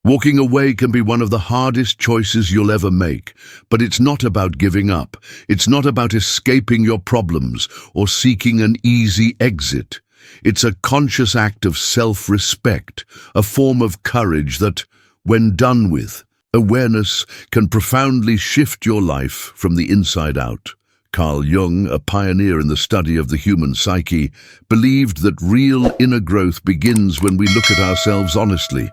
Walking away can be one of the hardest choices you'll ever make, but it's not about giving up. It's not about escaping your problems or seeking an easy exit. It's a conscious act of self-respect, a form of courage that, when done with awareness, can profoundly shift your life from the inside out. Carl Jung, a pioneer in the study of the human psyche, believed that real inner growth begins when we look at ourselves honestly.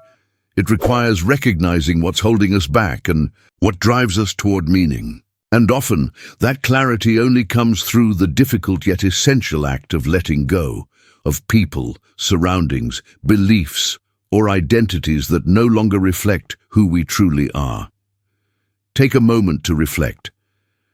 It requires recognizing what's holding us back and what drives us toward meaning. And often, that clarity only comes through the difficult yet essential act of letting go of people, surroundings, beliefs, or identities that no longer reflect who we truly are. Take a moment to reflect.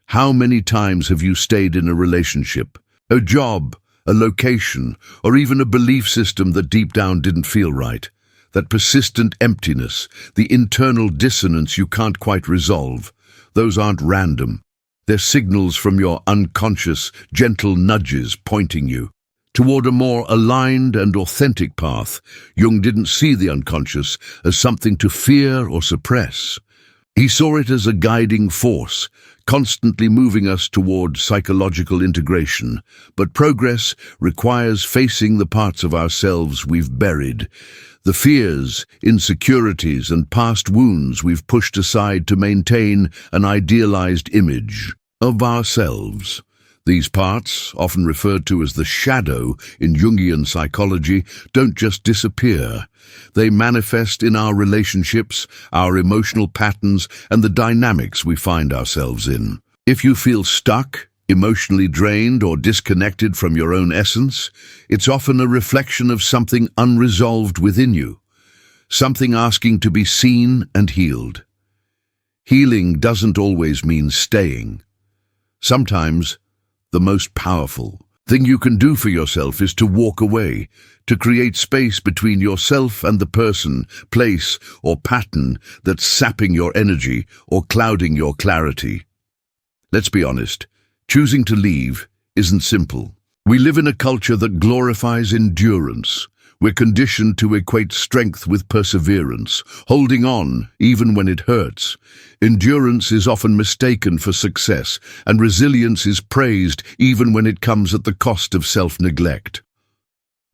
How many times have you stayed in a relationship, a job, a location, or even a belief system that deep down didn't feel right? That persistent emptiness, the internal dissonance you can't quite resolve, those aren't random. They're signals from your unconscious, gentle nudges pointing you toward a more aligned and authentic path. Jung didn't see the unconscious as something to fear or suppress. He saw it as a guiding force, constantly moving us toward psychological integration. But progress requires facing the parts of ourselves we've buried, the fears, insecurities, and past wounds we've pushed aside to maintain an idealized image of ourselves. These parts, often referred to as the shadow in Jungian psychology, don't just disappear. They manifest in our relationships, our emotional patterns, and the dynamics we find ourselves in. If you feel stuck, emotionally drained, or disconnected from your own essence, it's often a reflection of something unresolved within you, something asking to be seen and healed. Healing doesn't always mean staying. Sometimes, the most powerful thing you can do for yourself is to walk away, to create space between yourself and the person, place, or pattern that's sapping your energy or clouding your clarity. Let's be honest, choosing to leave isn't simple. We live in a culture that glorifies endurance. We're conditioned to equate strength with perseverance, holding on even when it hurts. Endurance is often mistaken for success, and resilience is praised even when it comes at the cost of self-neglect.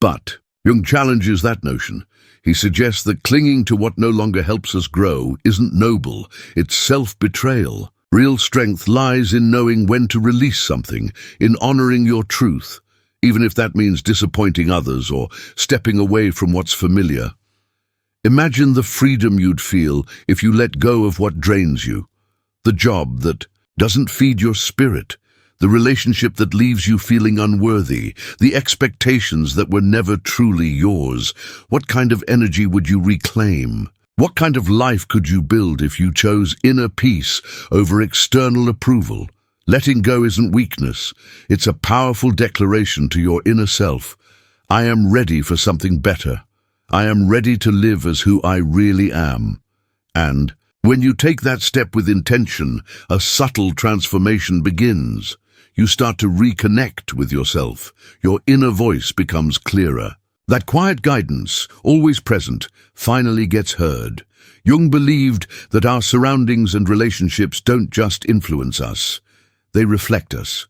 But Jung challenges that notion. He suggests that clinging to what no longer helps us grow isn't noble, it's self-betrayal. Real strength lies in knowing when to release something, in honoring your truth, even if that means disappointing others or stepping away from what's familiar. Imagine the freedom you'd feel if you let go of what drains you, the job that doesn't feed your spirit, the relationship that leaves you feeling unworthy, the expectations that were never truly yours. What kind of energy would you reclaim? What kind of life could you build if you chose inner peace over external approval? Letting go isn't weakness. It's a powerful declaration to your inner self. I am ready for something better. I am ready to live as who I really am. And when you take that step with intention, a subtle transformation begins. You start to reconnect with yourself. Your inner voice becomes clearer. That quiet guidance, always present, finally gets heard. Jung believed that our surroundings and relationships don't just influence us. They reflect us.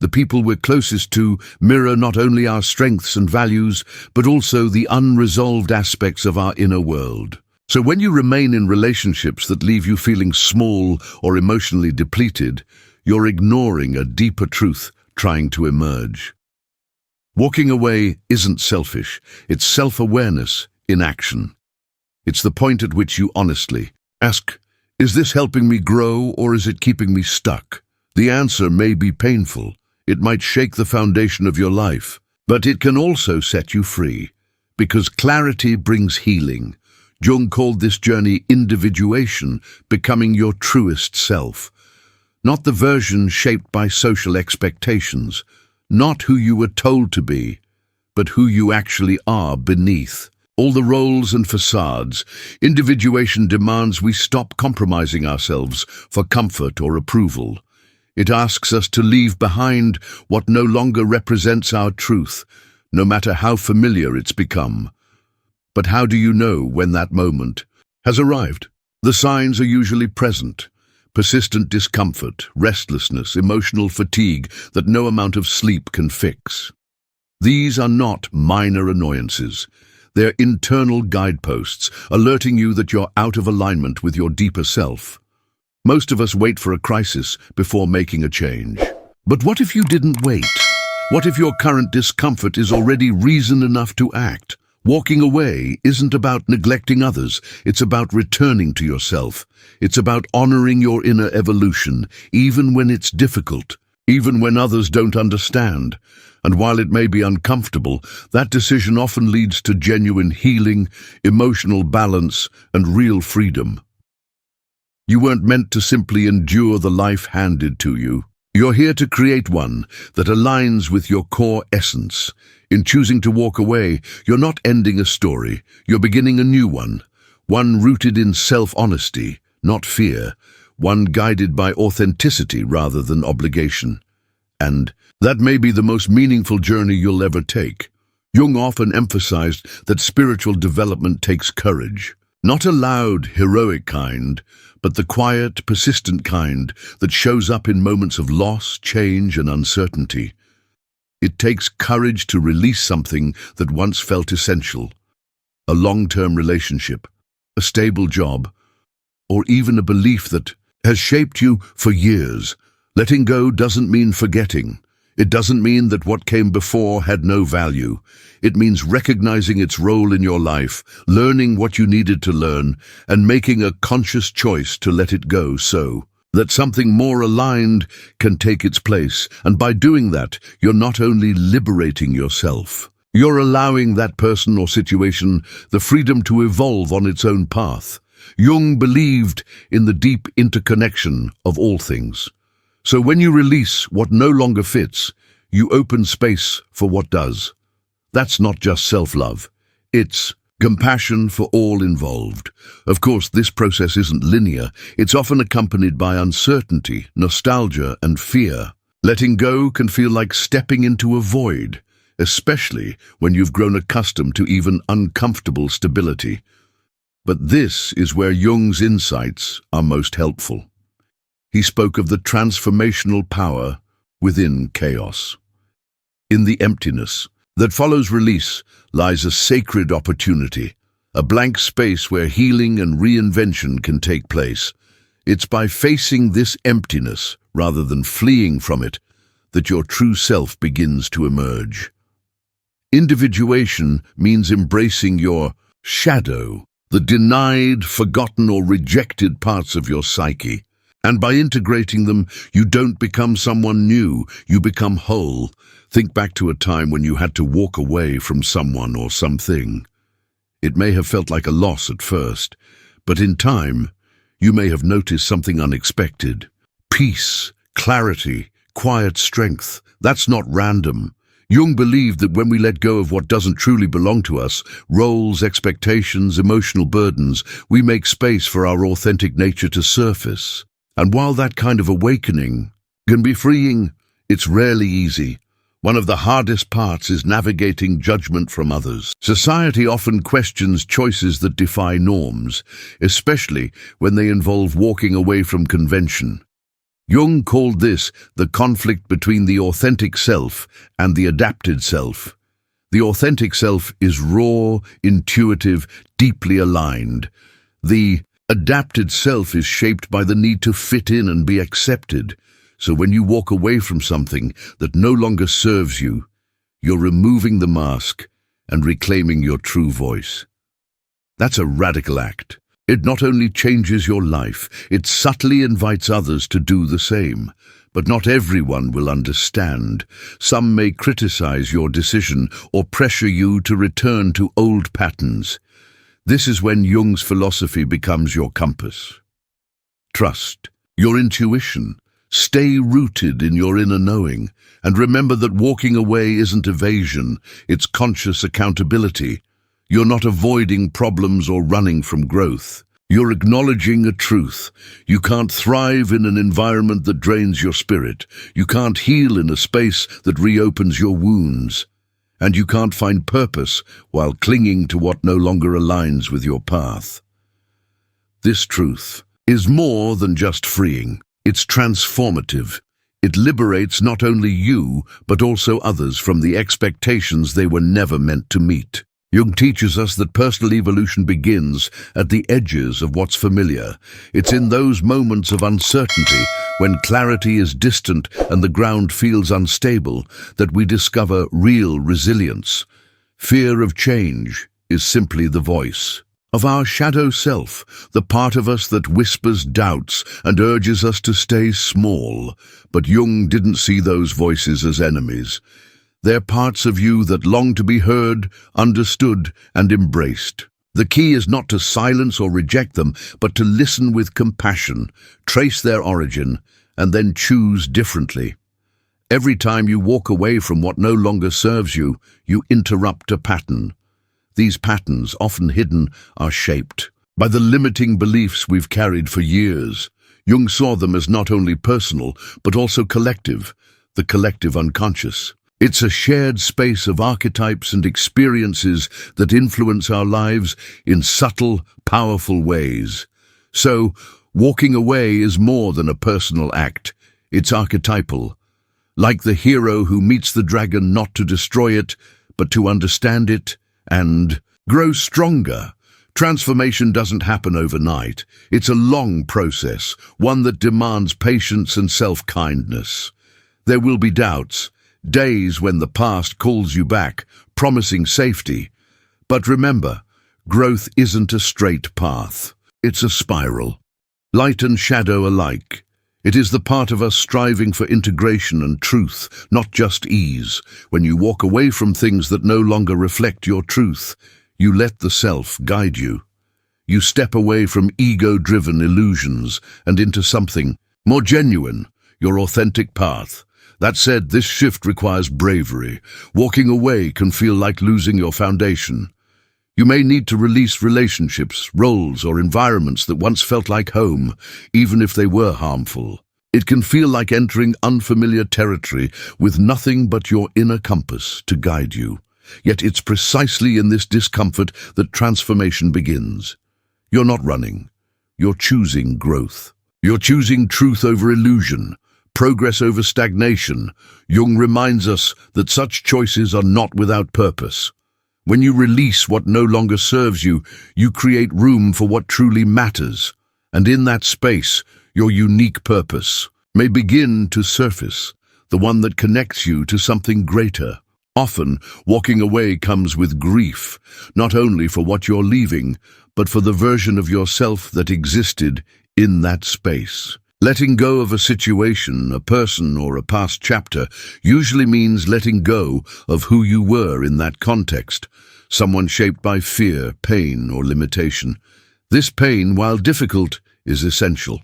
The people we're closest to mirror not only our strengths and values, but also the unresolved aspects of our inner world. So when you remain in relationships that leave you feeling small or emotionally depleted, you're ignoring a deeper truth trying to emerge. Walking away isn't selfish, it's self-awareness in action. It's the point at which you honestly ask, is this helping me grow or is it keeping me stuck? The answer may be painful. It might shake the foundation of your life, but it can also set you free, because clarity brings healing. Jung called this journey individuation, becoming your truest self. Not the version shaped by social expectations, not who you were told to be, but who you actually are beneath. All the roles and facades, individuation demands we stop compromising ourselves for comfort or approval. It asks us to leave behind what no longer represents our truth, no matter how familiar it's become. But how do you know when that moment, has arrived. The signs are usually present. Persistent discomfort, restlessness, emotional fatigue that no amount of sleep can fix. These are not minor annoyances. They're internal guideposts, alerting you that you're out of alignment with your deeper self. Most of us wait for a crisis before making a change. But what if you didn't wait? What if your current discomfort is already reason enough to act? Walking away isn't about neglecting others, it's about returning to yourself. It's about honoring your inner evolution, even when it's difficult, even when others don't understand. And while it may be uncomfortable, that decision often leads to genuine healing, emotional balance, and real freedom. You weren't meant to simply endure the life handed to you. You're here to create one that aligns with your core essence. In choosing to walk away, you're not ending a story, you're beginning a new one rooted in self-honesty, not fear, one guided by authenticity rather than obligation. And that may be the most meaningful journey you'll ever take. Jung often emphasized that spiritual development takes courage, not a loud, heroic kind, but the quiet, persistent kind that shows up in moments of loss, change, and uncertainty. It takes courage to release something that once felt essential, a long-term relationship, a stable job, or even a belief that has shaped you for years. Letting go doesn't mean forgetting. It doesn't mean that what came before had no value. It means recognizing its role in your life, learning what you needed to learn, and making a conscious choice to let it go so that something more aligned can take its place. And by doing that, you're not only liberating yourself, you're allowing that person or situation the freedom to evolve on its own path. Jung believed in the deep interconnection of all things. So when you release what no longer fits, you open space for what does. That's not just self-love. It's compassion for all involved. Of course, this process isn't linear. It's often accompanied by uncertainty, nostalgia, and fear. Letting go can feel like stepping into a void, especially when you've grown accustomed to even uncomfortable stability. But this is where Jung's insights are most helpful. He spoke of the transformational power within chaos. In the emptiness that follows release lies a sacred opportunity, a blank space where healing and reinvention can take place. It's by facing this emptiness, rather than fleeing from it, that your true self begins to emerge. Individuation means embracing your shadow, the denied, forgotten, or rejected parts of your psyche. And by integrating them, you don't become someone new, you become whole. Think back to a time when you had to walk away from someone or something. It may have felt like a loss at first, but in time, you may have noticed something unexpected. Peace, clarity, quiet strength. That's not random. Jung believed that when we let go of what doesn't truly belong to us, roles, expectations, emotional burdens, we make space for our authentic nature to surface. And while that kind of awakening can be freeing, it's rarely easy. One of the hardest parts is navigating judgment from others. Society often questions choices that defy norms, especially when they involve walking away from convention. Jung called this the conflict between the authentic self and the adapted self. The authentic self is raw, intuitive, deeply aligned. The adapted self is shaped by the need to fit in and be accepted. So when you walk away from something that no longer serves you, you're removing the mask and reclaiming your true voice. That's a radical act. It not only changes your life, it subtly invites others to do the same. But not everyone will understand. Some may criticize your decision or pressure you to return to old patterns. This is when Jung's philosophy becomes your compass. Trust your intuition. Stay rooted in your inner knowing, and remember that walking away isn't evasion, it's conscious accountability. You're not avoiding problems or running from growth. You're acknowledging a truth. You can't thrive in an environment that drains your spirit. You can't heal in a space that reopens your wounds. And you can't find purpose while clinging to what no longer aligns with your path. This truth is more than just freeing. It's transformative. It liberates not only you, but also others from the expectations they were never meant to meet. Jung teaches us that personal evolution begins at the edges of what's familiar. It's in those moments of uncertainty, when clarity is distant and the ground feels unstable, that we discover real resilience. Fear of change is simply the voice of our shadow self, the part of us that whispers doubts and urges us to stay small. But Jung didn't see those voices as enemies. They're parts of you that long to be heard, understood, and embraced. The key is not to silence or reject them, but to listen with compassion, trace their origin, and then choose differently. Every time you walk away from what no longer serves you, you interrupt a pattern. These patterns, often hidden, are shaped by the limiting beliefs we've carried for years. Jung saw them as not only personal, but also collective, the collective unconscious. It's a shared space of archetypes and experiences that influence our lives in subtle, powerful ways. So, walking away is more than a personal act. It's archetypal. Like the hero who meets the dragon not to destroy it, but to understand it and grow stronger. Transformation doesn't happen overnight. It's a long process, one that demands patience and self-kindness. There will be doubts, days when the past calls you back, promising safety. But remember, growth isn't a straight path. It's a spiral. Light and shadow alike. It is the part of us striving for integration and truth, not just ease. When you walk away from things that no longer reflect your truth, you let the self guide you. You step away from ego-driven illusions and into something more genuine, your authentic path. That said, this shift requires bravery. Walking away can feel like losing your foundation. You may need to release relationships, roles, or environments that once felt like home, even if they were harmful. It can feel like entering unfamiliar territory with nothing but your inner compass to guide you. Yet it's precisely in this discomfort that transformation begins. You're not running. You're choosing growth. You're choosing truth over illusion, progress over stagnation. Jung reminds us that such choices are not without purpose. When you release what no longer serves you, you create room for what truly matters. And in that space, your unique purpose may begin to surface, the one that connects you to something greater. Often, walking away comes with grief, not only for what you're leaving, but for the version of yourself that existed in that space. Letting go of a situation, a person, or a past chapter usually means letting go of who you were in that context, someone shaped by fear, pain, or limitation. This pain, while difficult, is essential.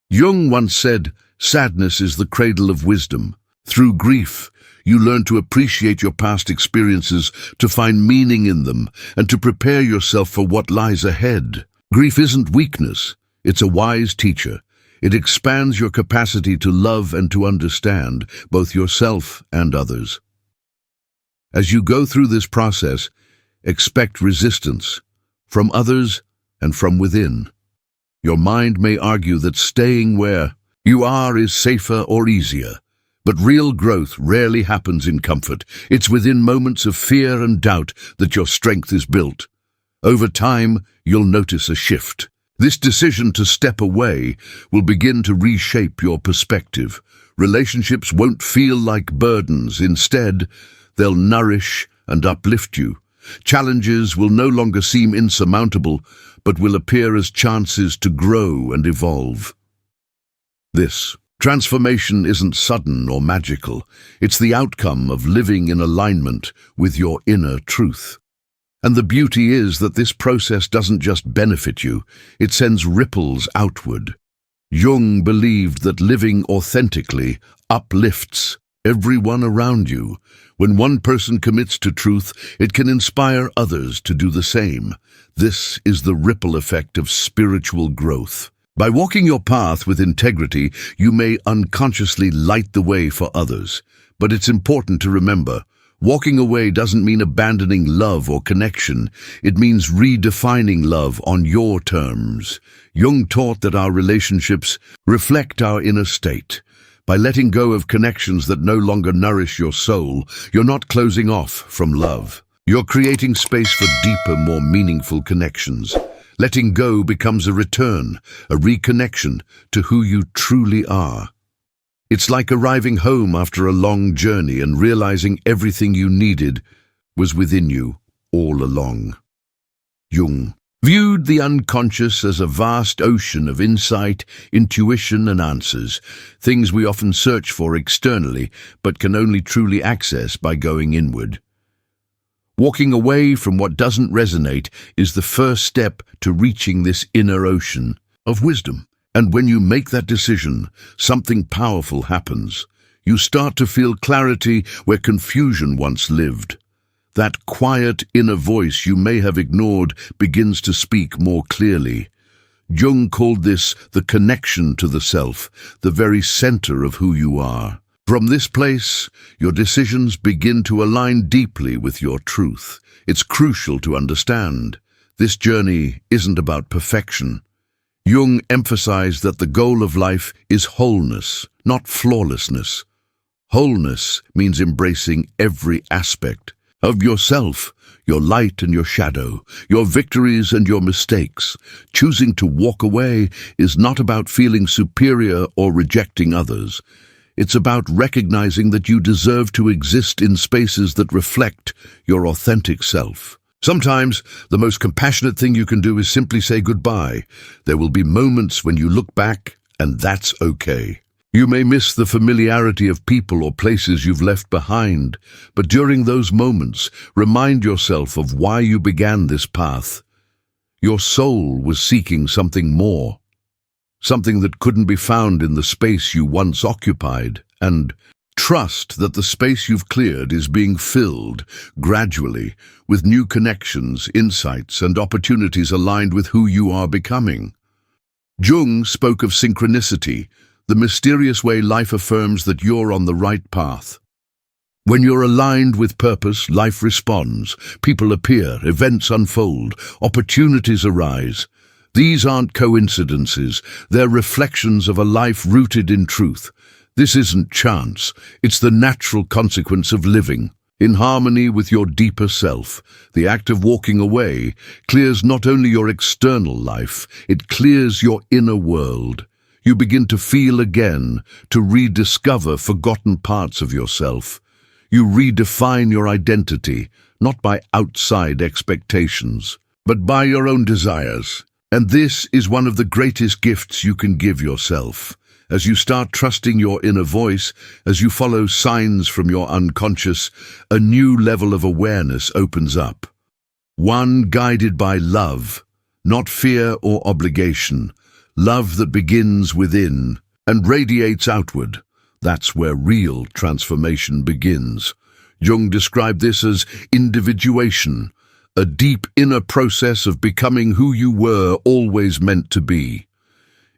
Jung once said, "Sadness is the cradle of wisdom." Through grief, you learn to appreciate your past experiences, to find meaning in them, and to prepare yourself for what lies ahead. Grief isn't weakness, it's a wise teacher. It expands your capacity to love and to understand both yourself and others. As you go through this process, expect resistance from others and from within. Your mind may argue that staying where you are is safer or easier, but real growth rarely happens in comfort. It's within moments of fear and doubt that your strength is built. Over time, you'll notice a shift. This decision to step away will begin to reshape your perspective. Relationships won't feel like burdens. Instead, they'll nourish and uplift you. Challenges will no longer seem insurmountable, but will appear as chances to grow and evolve. This transformation isn't sudden or magical. It's the outcome of living in alignment with your inner truth. And the beauty is that this process doesn't just benefit you, it sends ripples outward. Jung believed that living authentically uplifts everyone around you. When one person commits to truth, it can inspire others to do the same. This is the ripple effect of spiritual growth. By walking your path with integrity, you may unconsciously light the way for others. But it's important to remember, Walking away doesn't mean abandoning love or connection. It means redefining love on your terms. Jung taught that our relationships reflect our inner state. By letting go of connections that no longer nourish your soul, you're not closing off from love. You're creating space for deeper, more meaningful connections. Letting go becomes a return, a reconnection to who you truly are. It's like arriving home after a long journey and realizing everything you needed was within you all along. Jung viewed the unconscious as a vast ocean of insight, intuition, and answers, things we often search for externally but can only truly access by going inward. Walking away from what doesn't resonate is the first step to reaching this inner ocean of wisdom. And when you make that decision, something powerful happens. You start to feel clarity where confusion once lived. That quiet inner voice you may have ignored begins to speak more clearly. Jung called this the connection to the self, the very center of who you are. From this place, your decisions begin to align deeply with your truth. It's crucial to understand. This journey isn't about perfection. Jung emphasized that the goal of life is wholeness, not flawlessness. Wholeness means embracing every aspect of yourself, your light and your shadow, your victories and your mistakes. Choosing to walk away is not about feeling superior or rejecting others. It's about recognizing that you deserve to exist in spaces that reflect your authentic self. Sometimes, the most compassionate thing you can do is simply say goodbye. There will be moments when you look back, and that's okay. You may miss the familiarity of people or places you've left behind, but during those moments, remind yourself of why you began this path. Your soul was seeking something more, something that couldn't be found in the space you once occupied, and trust that the space you've cleared is being filled, gradually, with new connections, insights, and opportunities aligned with who you are becoming. Jung spoke of synchronicity, the mysterious way life affirms that you're on the right path. When you're aligned with purpose, life responds, people appear, events unfold, opportunities arise. These aren't coincidences, they're reflections of a life rooted in truth. This isn't chance, it's the natural consequence of living. In harmony with your deeper self, the act of walking away clears not only your external life, it clears your inner world. You begin to feel again, to rediscover forgotten parts of yourself. You redefine your identity, not by outside expectations, but by your own desires. And this is one of the greatest gifts you can give yourself. As you start trusting your inner voice, as you follow signs from your unconscious, a new level of awareness opens up. One guided by love, not fear or obligation. Love that begins within and radiates outward. That's where real transformation begins. Jung described this as individuation, a deep inner process of becoming who you were always meant to be.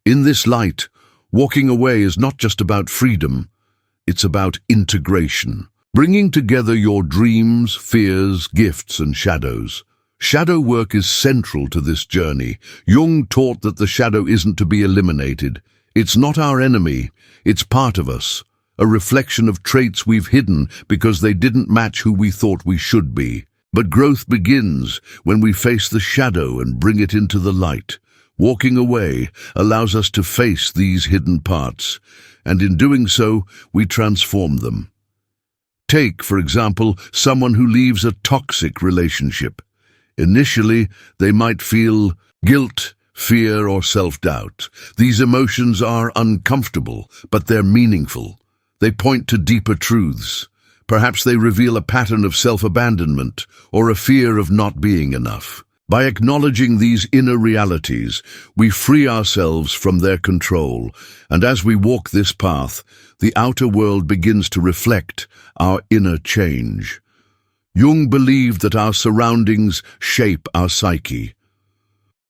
In this light, walking away is not just about freedom, it's about integration, bringing together your dreams, fears, gifts, and shadows. Shadow work is central to this journey. Jung taught that the shadow isn't to be eliminated. It's not our enemy, it's part of us, a reflection of traits we've hidden because they didn't match who we thought we should be. But growth begins when we face the shadow and bring it into the light. Walking away allows us to face these hidden parts, and in doing so, we transform them. Take, for example, someone who leaves a toxic relationship. Initially, they might feel guilt, fear, or self-doubt. These emotions are uncomfortable, but they're meaningful. They point to deeper truths. Perhaps they reveal a pattern of self-abandonment or a fear of not being enough. By acknowledging these inner realities, we free ourselves from their control, and as we walk this path, the outer world begins to reflect our inner change. Jung believed that our surroundings shape our psyche.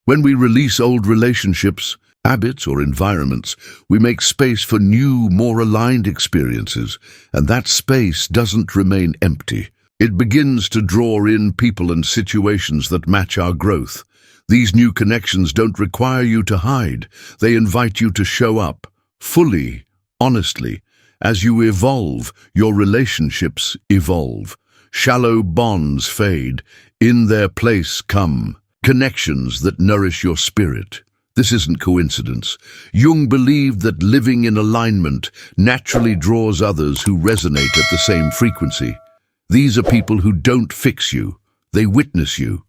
When we release old relationships, habits, or environments, we make space for new, more aligned experiences, and that space doesn't remain empty. It begins to draw in people and situations that match our growth. These new connections don't require you to hide. They invite you to show up, fully, honestly. As you evolve, your relationships evolve. Shallow bonds fade. In their place come connections that nourish your spirit. This isn't coincidence. Jung believed that living in alignment naturally draws others who resonate at the same frequency. These are people who don't fix you. They witness you.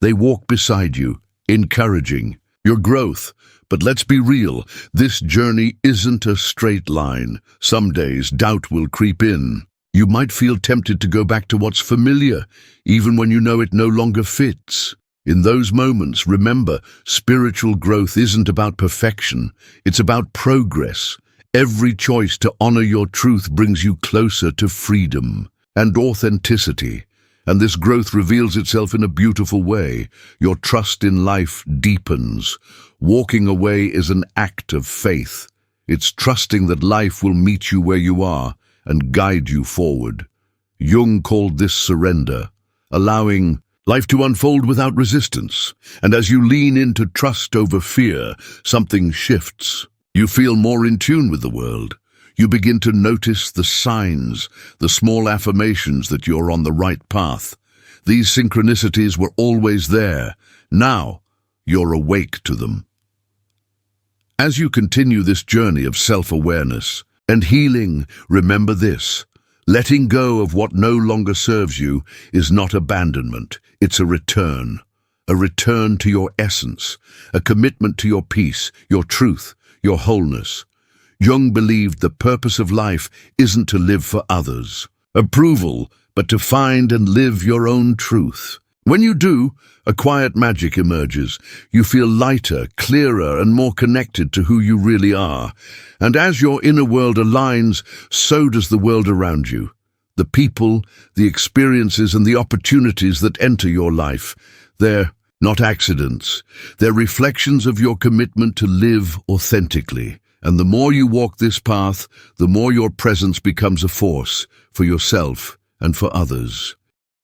They walk beside you, encouraging your growth. But let's be real, this journey isn't a straight line. Some days doubt will creep in. You might feel tempted to go back to what's familiar, even when you know it no longer fits. In those moments, remember, spiritual growth isn't about perfection. It's about progress. Every choice to honor your truth brings you closer to freedom and authenticity. And this growth reveals itself in a beautiful way. Your trust in life deepens. Walking away is an act of faith. It's trusting that life will meet you where you are and guide you forward. Jung called this surrender, allowing life to unfold without resistance. And as you lean into trust over fear, something shifts. You feel more in tune with the world. You begin to notice the signs, the small affirmations that you're on the right path. These synchronicities were always there. Now, you're awake to them. As you continue this journey of self-awareness and healing, remember this. Letting go of what no longer serves you is not abandonment. It's a return to your essence, a commitment to your peace, your truth, your wholeness. Jung believed the purpose of life isn't to live for others' approval, but to find and live your own truth. When you do, a quiet magic emerges. You feel lighter, clearer, and more connected to who you really are. And as your inner world aligns, so does the world around you. The people, the experiences, and the opportunities that enter your life, they're not accidents. They're reflections of your commitment to live authentically. And the more you walk this path, the more your presence becomes a force for yourself and for others.